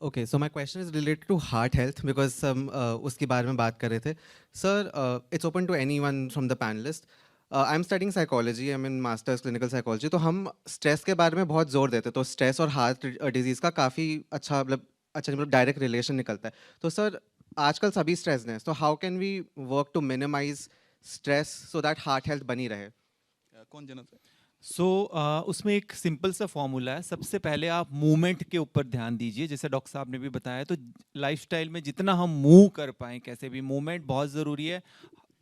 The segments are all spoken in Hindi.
Okay, so my question is related to heart health because हम उसके बारे में बात कर रहे थे. Sir, it's open to anyone from the panelist. I am studying psychology, I am in masters clinical psychology. तो हम स्ट्रेस के बारे में बहुत जोर देते हैं. तो स्ट्रेस और हार्ट डिजीज़ का काफ़ी मतलब डायरेक्ट रिलेशन निकलता है. तो सर, आजकल सभी स्ट्रेस हैं. तो how can we work to minimise stress so that heart health बनी रहे? कौन जना था? उसमें एक सिंपल सा फॉर्मूला है. सबसे पहले आप मूवमेंट के ऊपर ध्यान दीजिए. जैसे डॉक्टर साहब ने भी बताया, तो लाइफस्टाइल में जितना हम मूव कर पाएं, कैसे भी मूवमेंट बहुत ज़रूरी है.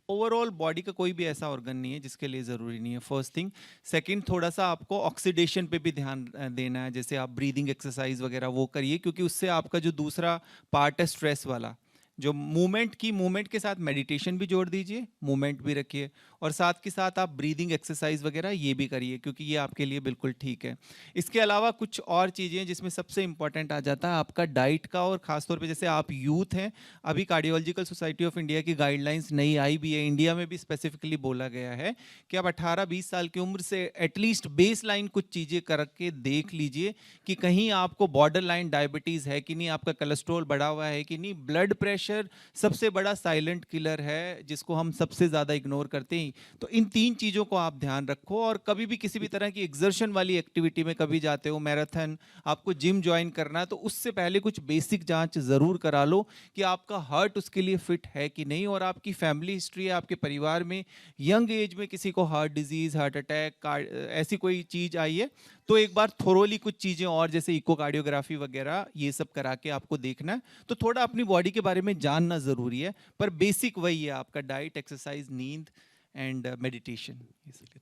ओवरऑल बॉडी का कोई भी ऐसा ऑर्गन नहीं है जिसके लिए ज़रूरी नहीं है. First thing. सेकंड, थोड़ा सा आपको ऑक्सीडेशन पे भी ध्यान देना है. जैसे आप ब्रीदिंग एक्सरसाइज वगैरह वो करिए, क्योंकि उससे आपका जो दूसरा पार्ट है स्ट्रेस वाला, जो मूवमेंट के साथ मेडिटेशन भी जोड़ दीजिए, मूवमेंट भी रखिए, और साथ के साथ आप ब्रीदिंग एक्सरसाइज वगैरह ये भी करिए, क्योंकि ये आपके लिए बिल्कुल ठीक है. इसके अलावा कुछ और चीज़ें जिसमें सबसे इंपॉर्टेंट आ जाता है आपका डाइट का, और खासतौर पे जैसे आप यूथ हैं, अभी कार्डियोलॉजिकल सोसाइटी ऑफ इंडिया की गाइडलाइंस नई आई भी है. इंडिया में भी स्पेसिफिकली बोला गया है कि आप 18-20 साल की उम्र से एटलीस्ट बेस लाइन कुछ चीज़ें करके देख लीजिए कि कहीं आपको बॉर्डर लाइन डायबिटीज़ है कि नहीं, आपका कोलेस्ट्रॉल बढ़ा हुआ है कि नहीं. ब्लड प्रेशर सबसे बड़ा साइलेंट किलर है जिसको हम सबसे ज़्यादा इग्नोर करते हैं. तो इन 3 चीज़ों को आप ध्यान रखो. और कभी भी किसी भी तरह की एक्सर्शन वाली एक्टिविटी में कभी जाते हो, मैराथन, आपको जिम ज्वाइन करना है, तो उससे पहले कुछ बेसिक जांच ज़रूर करा लो कि आपका हार्ट उसके लिए फिट है कि नहीं, और आपकी फैमिली हिस्ट्री है, आपके परिवार में यंग एज में किसी को हार्ट डिजीज़, हार्ट अटैक, ऐसी कोई चीज़ आई है, तो एक बार थोरोली कुछ चीज़ें और जैसे इकोकार्डियोग्राफी वगैरह ये सब करा के आपको देखना है. तो थोड़ा अपनी बॉडी के बारे में जानना ज़रूरी है, पर बेसिक वही है आपका डाइट, एक्सरसाइज, नींद एंड मेडिटेशन.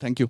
Thank you.